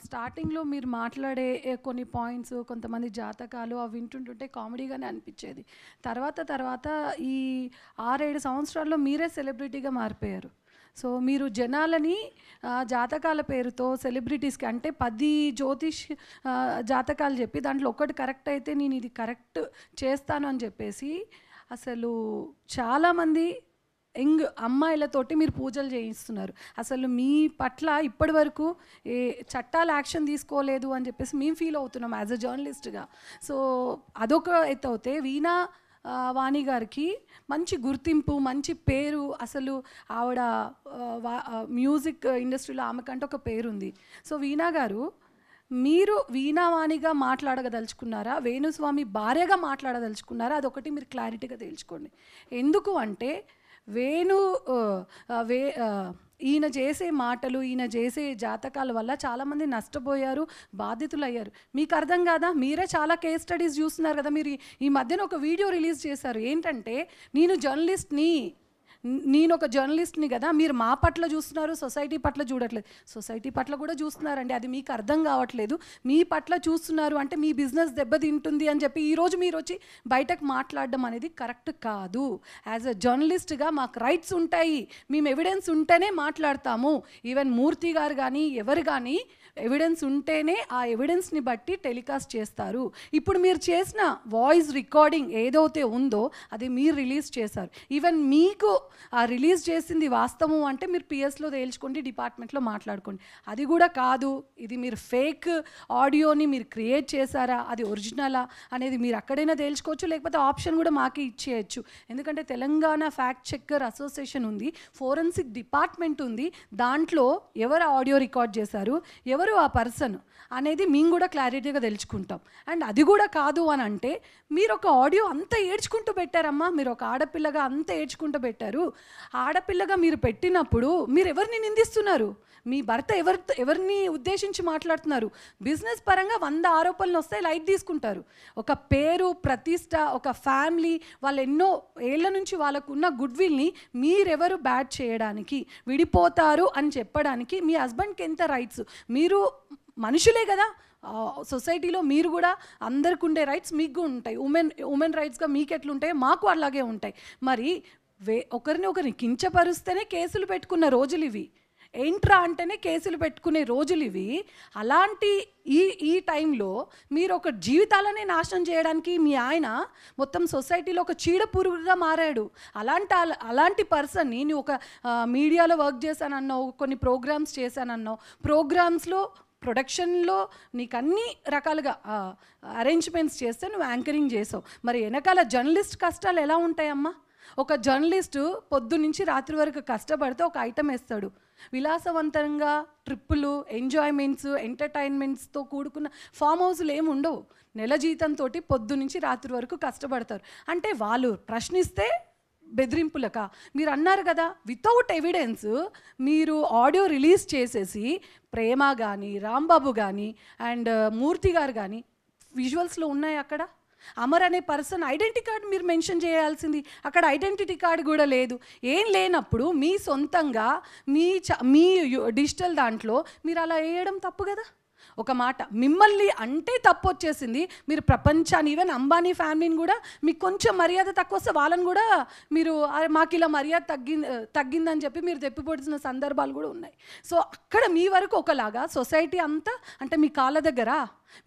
స్టార్టింగ్లో మీరు మాట్లాడే కొన్ని పాయింట్స్, కొంతమంది జాతకాలు అవి వింటుంటుంటే కామెడీగానే అనిపించేది. తర్వాత ఈ 6-7 సంవత్సరాల్లో మీరే సెలబ్రిటీగా మారిపోయారు. సో మీరు జనాలని జాతకాల పేరుతో సెలబ్రిటీస్కి అంటే 10 జ్యోతిష్ జాతకాలు చెప్పి దాంట్లో ఒక్కటి కరెక్ట్ అయితే నేను ఇది కరెక్ట్ చేస్తాను అని చెప్పేసి అసలు చాలామంది యంగ్ అమ్మాయిలతోటి మీరు పూజలు చేయిస్తున్నారు. అసలు మీ పట్ల ఇప్పటి వరకు ఏ చట్టాలు యాక్షన్ తీసుకోలేదు అని చెప్పేసి మేము ఫీల్ అవుతున్నాం యాజ్ అ జర్నలిస్ట్గా. సో అదొక ఎత్తు అవుతే వీణా వాణి గారికి మంచి గుర్తింపు, మంచి పేరు, అసలు ఆవిడ మ్యూజిక్ ఇండస్ట్రీలో ఆమెకంటే ఒక పేరుంది. సో వీణా గారు, మీరు వీణావాణిగా మాట్లాడగదలుచుకున్నారా, వేణుస్వామి భార్యగా మాట్లాడదలుచుకున్నారా? అదొకటి మీరు క్లారిటీగా తేల్చుకోండి. ఎందుకు అంటే ఈయన చేసే మాటలు, ఈయన చేసే జాతకాల వల్ల చాలామంది నష్టపోయారు, బాధితులు అయ్యారు. మీకు అర్థం కాదా? మీరే చాలా కేస్ స్టడీస్ చూస్తున్నారు కదా. మీరు ఈ మధ్యన ఒక వీడియో రిలీజ్ చేశారు. ఏంటంటే నేను ఒక జర్నలిస్ట్ని కదా, మీరు మా పట్ల చూస్తున్నారు, సొసైటీ పట్ల చూడట్లేదు. సొసైటీ పట్ల కూడా చూస్తున్నారండి, అది మీకు అర్థం కావట్లేదు. మీ పట్ల చూస్తున్నారు అంటే మీ బిజినెస్ దెబ్బతింటుంది అని చెప్పి ఈరోజు మీరు వచ్చి బయటకు మాట్లాడడం అనేది కరెక్ట్ కాదు. యాజ్ అ జర్నలిస్ట్గా మాకు రైట్స్ ఉంటాయి, మేము ఎవిడెన్స్ ఉంటేనే మాట్లాడతాము. ఈవెన్ మూర్తి గారు కానీ ఎవరు కానీ ఎవిడెన్స్ ఉంటేనే ఆ ఎవిడెన్స్ని బట్టి టెలికాస్ట్ చేస్తారు. ఇప్పుడు మీరు చేసిన వాయిస్ రికార్డింగ్ ఏదైతే ఉందో అది మీరు రిలీజ్ చేశారు. ఈవెన్ మీకు ఆ రిలీజ్ చేసింది వాస్తవం అంటే మీరు పిఎస్లో తేల్చుకోండి, డిపార్ట్మెంట్లో మాట్లాడుకోండి. అది కూడా కాదు, ఇది మీరు ఫేక్ ఆడియోని మీరు క్రియేట్ చేశారా, అది ఒరిజినలా అనేది మీరు అక్కడైనా తేల్చుకోవచ్చు, లేకపోతే ఆప్షన్ కూడా మాకే ఇచ్చేయచ్చు. ఎందుకంటే తెలంగాణ ఫ్యాక్ట్ చెక్కర్ అసోసియేషన్ ఉంది, ఫోరెన్సిక్ డిపార్ట్మెంట్ ఉంది. దాంట్లో ఎవరు ఆడియో రికార్డ్ చేశారు, ఎవరు ఆ పర్సన్ అనేది మేము కూడా క్లారిటీగా తెలుసుకుంటాం. అండ్ అది కూడా కాదు అని అంటే మీరు ఒక ఆడియో అంత ఏడ్చుకుంటూ పెట్టారమ్మా, మీరు ఒక ఆడపిల్లగా అంత ఏడ్చుకుంటూ పెట్టారు. ఆడపిల్లగా మీరు పెట్టినప్పుడు మీరు ఎవరిని నిందిస్తున్నారు? మీ భర్త ఎవరిని ఉద్దేశించి మాట్లాడుతున్నారు? బిజినెస్ పరంగా 100 ఆరోపణలు వస్తాయి, లైట్ తీసుకుంటారు. ఒక పేరు, ప్రతిష్ట, ఒక ఫ్యామిలీ, వాళ్ళు ఎన్నో ఏళ్ల నుంచి వాళ్ళకున్న గుడ్ విల్ని మీరెవరు బ్యాడ్ చేయడానికి, విడిపోతారు అని చెప్పడానికి మీ హస్బెండ్కి ఎంత రైట్స్? మీరు మనుషులే కదా, సొసైటీలో మీరు కూడా అందరికి ఉండే రైట్స్ మీకు ఉంటాయి. ఉమెన్ రైట్స్గా మీకు ఎట్లుంటాయో మాకు అలాగే ఉంటాయి. మరి ఒకరిని కించపరుస్తేనే కేసులు పెట్టుకున్న రోజులు ఇవి, ఏంట్రా అంటేనే కేసులు పెట్టుకునే రోజులు ఇవి. అలాంటి ఈ టైంలో మీరు ఒక జీవితాలనే నాశనం చేయడానికి మీ ఆయన మొత్తం సొసైటీలో ఒక చీడ పురుగుగా మారాడు. అలాంటి పర్సన్ని నువ్వు ఒక మీడియాలో వర్క్ చేశానన్నావు, కొన్ని ప్రోగ్రామ్స్ చేశానన్నావు, ప్రోగ్రామ్స్లో ప్రొడక్షన్లో నీకు అన్ని రకాలుగా అరేంజ్మెంట్స్ చేస్తే నువ్వు యాంకరింగ్ చేసావు. మరి వెనకాల జర్నలిస్ట్ కష్టాలు ఎలా ఉంటాయమ్మా? ఒక జర్నలిస్టు పొద్దు నుంచి రాత్రి వరకు కష్టపడితే ఒక ఐటమ్ వేస్తాడు. విలాసవంతంగా ట్రిప్పులు, ఎంజాయ్మెంట్స్, ఎంటర్టైన్మెంట్స్తో కూడుకున్న ఫామ్ హౌస్లు ఏమి ఉండవు. నెల జీతంతో పొద్దు నుంచి రాత్రి వరకు కష్టపడతారు. అంటే వాళ్ళు ప్రశ్నిస్తే బెదిరింపులక? మీరు అన్నారు కదా, వితౌట్ ఎవిడెన్స్ మీరు ఆడియో రిలీజ్ చేసేసి ప్రేమ కానీ, రాంబాబు కానీ అండ్ మూర్తి గారు కానీ విజువల్స్లో ఉన్నాయి. అక్కడ అమర్ అనే పర్సన్ ఐడెంటిటీ కార్డు మీరు మెన్షన్ చేయాల్సింది, అక్కడ ఐడెంటిటీ కార్డు కూడా లేదు. ఏం లేనప్పుడు మీ సొంతంగా మీ డిజిటల్ దాంట్లో మీరు అలా వేయడం తప్పు కదా. ఒక మాట, మిమ్మల్ని అంటే తప్పు వచ్చేసింది, మీరు ప్రపంచాన్ని, ఈవెన్ అంబానీ ఫ్యామిలీని కూడా మీకు కొంచెం మర్యాద తక్కువ వస్తే వాళ్ళని కూడా మీరు మాకు ఇలా మర్యాద తగ్గిందని చెప్పి మీరు తెప్పిపొడిచిన సందర్భాలు కూడా ఉన్నాయి. సో అక్కడ మీ వరకు ఒకలాగా, సొసైటీ అంతా అంటే మీ కాళ్ళ దగ్గర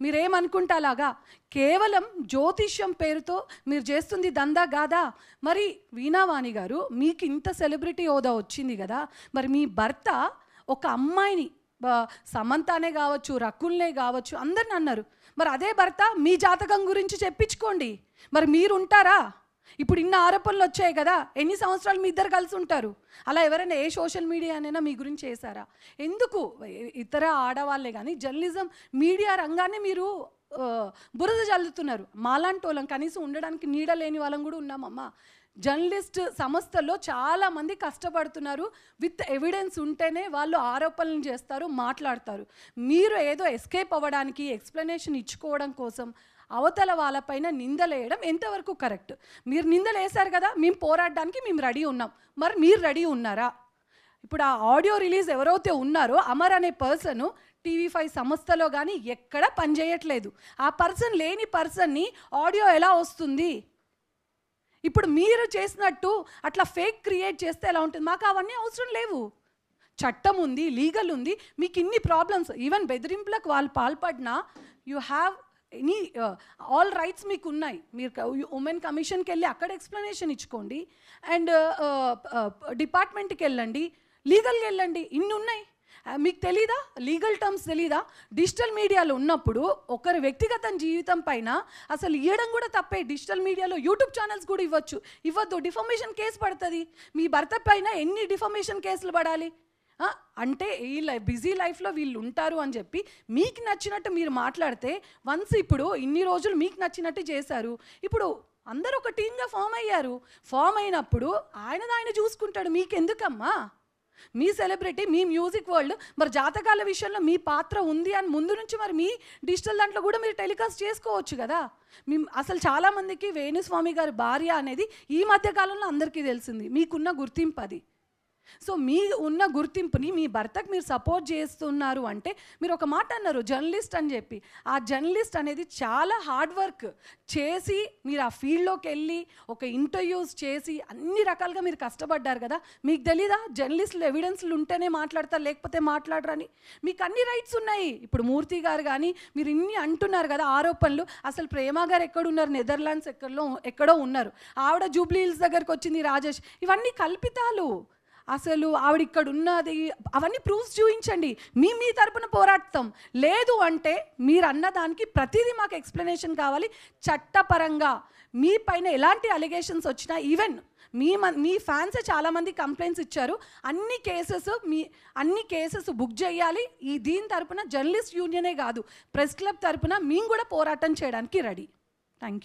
మీరేమనుకుంటా అలాగా. కేవలం జ్యోతిష్యం పేరుతో మీరు చేస్తుంది దందా కాదా? మరి వీణావాణి గారు, మీకు ఇంత సెలబ్రిటీ హోదా వచ్చింది కదా, మరి మీ భర్త ఒక అమ్మాయిని, సమంతానే కావచ్చు, రకుల్నే కావచ్చు, అందరిని అన్నారు. మరి అదే భర్త మీ జాతకం గురించి చెప్పించుకోండి, మరి మీరు ఉంటారా? ఇప్పుడు ఇన్ని ఆరోపణలు వచ్చాయి కదా, ఎన్ని సంవత్సరాలు మీ ఇద్దరు కలిసి ఉంటారు? అలా ఎవరైనా ఏ సోషల్ మీడియా అయినా మీ గురించి చేశారా? ఎందుకు ఇతర ఆడవాళ్ళే కానీ జర్నలిజం మీడియా రంగాన్ని మీరు బురద జల్లుతున్నారు? మాలాంటి వాళ్ళం కనీసం ఉండడానికి నీడ లేని వాళ్ళం కూడా ఉన్నామమ్మా. జర్నలిస్ట్ సంస్థల్లో చాలామంది కష్టపడుతున్నారు. విత్ ఎవిడెన్స్ ఉంటేనే వాళ్ళు ఆరోపణలు చేస్తారు, మాట్లాడతారు. మీరు ఏదో ఎస్కేప్ అవ్వడానికి, ఎక్స్ప్లెనేషన్ ఇచ్చుకోవడం కోసం అవతల వాళ్ళపైన నిందలేయడం ఎంతవరకు కరెక్ట్? మీరు నిందలేశారు కదా, మేము పోరాడడానికి మేము రెడీ ఉన్నాం. మరి మీరు రెడీ ఉన్నారా? ఇప్పుడు ఆ ఆడియో రిలీజ్ ఎవరైతే ఉన్నారో అమర్ అనే పర్సన్ TV5 సంస్థలో కానీ ఎక్కడ పనిచేయట్లేదు. ఆ పర్సన్ లేని పర్సన్ని ఆడియో ఎలా వస్తుంది? ఇప్పుడు మీరు చేసినట్టు అట్లా ఫేక్ క్రియేట్ చేస్తే ఎలా ఉంటుంది? మాకు అవన్నీ అవసరం లేవు. చట్టం ఉంది, లీగల్ ఉంది. మీకు ఇన్ని ప్రాబ్లమ్స్, ఈవెన్ బెదిరింపులకు వాళ్ళు పాల్పడినా you have any all rights మీకు ఉన్నాయి. మీరు ఉమెన్ కమిషన్కి వెళ్ళి అక్కడ ఎక్స్ప్లెనేషన్ ఇచ్చుకోండి, అండ్ డిపార్ట్మెంట్కి వెళ్ళండి, లీగల్కి వెళ్ళండి, ఇన్ని ఉన్నాయి. మీకు తెలీదా? లీగల్ టర్మ్స్ తెలీదా? డిజిటల్ మీడియాలో ఉన్నప్పుడు ఒకరి వ్యక్తిగత జీవితం పైన అసలు ఇవ్వడం కూడా తప్పే. డిజిటల్ మీడియాలో యూట్యూబ్ ఛానల్స్ కూడా ఇవ్వద్దు. డిఫమేషన్ కేసు పడుతుంది. మీ భర్త పైన ఎన్ని డిఫమేషన్ కేసులు పడాలి? అంటే ఈ బిజీ లైఫ్లో వీళ్ళు ఉంటారు అని చెప్పి మీకు నచ్చినట్టు మీరు మాట్లాడితే, వన్స్ ఇప్పుడు ఇన్ని రోజులు మీకు నచ్చినట్టు చేశారు, ఇప్పుడు అందరూ ఒక టీమ్గా ఫామ్ అయ్యారు. ఫామ్ అయినప్పుడు ఆయన చూసుకుంటాడు. మీకెందుకమ్మా? మీ సెలబ్రిటీ, మీ మ్యూజిక్ వరల్డ్, మరి జాతకాల విషయంలో మీ పాత్ర ఉంది అని ముందు నుంచి మరి మీ డిజిటల్ దాంట్లో కూడా మీరు టెలికాస్ట్ చేసుకోవచ్చు కదా. అసలు చాలామందికి వేణుస్వామి గారి భార్య అనేది ఈ మధ్యకాలంలో అందరికీ తెలిసింది. మీకున్న గుర్తింపు అది. సో మీ ఉన్న గుర్తింపుని మీ భర్తకు మీరు సపోర్ట్ చేస్తున్నారు అంటే, మీరు ఒక మాట అన్నారు జర్నలిస్ట్ అని చెప్పి. ఆ జర్నలిస్ట్ అనేది చాలా హార్డ్ వర్క్ చేసి మీరు ఆ ఫీల్డ్లోకి వెళ్ళి ఒక ఇంటర్వ్యూస్ చేసి అన్ని రకాలుగా మీరు కష్టపడ్డారు కదా. మీకు తెలీదా జర్నలిస్టులు ఎవిడెన్స్లు ఉంటేనే మాట్లాడతారు, లేకపోతే మాట్లాడరని? మీకు అన్ని రైట్స్ ఉన్నాయి. ఇప్పుడు మూర్తి గారు కానీ మీరు ఇన్ని అంటున్నారు కదా ఆరోపణలు. అసలు ప్రేమ గారు ఎక్కడున్నారు? నెదర్లాండ్స్ ఎక్కడో ఉన్నారు. ఆవిడ జూబ్లీ హిల్స్ దగ్గరకు వచ్చింది, రాజేష్. ఇవన్నీ కల్పితాలు. అసలు ఆవిడ ఇక్కడ ఉన్నది అవన్నీ ప్రూఫ్స్ చూపించండి. మీ తరపున పోరాడతాం. లేదు అంటే మీరు అన్నదానికి ప్రతిదీ మాకు ఎక్స్ప్లెనేషన్ కావాలి. చట్టపరంగా మీ పైన ఎలాంటి అలిగేషన్స్ వచ్చినా, ఈవెన్ మీ ఫ్యాన్సే చాలామంది కంప్లైంట్స్ ఇచ్చారు. అన్ని కేసెస్ బుక్ చేయాలి. దీని తరపున జర్నలిస్ట్ యూనియనే కాదు, ప్రెస్ క్లబ్ తరపున మేము కూడా పోరాటం చేయడానికి రెడీ. Thank you.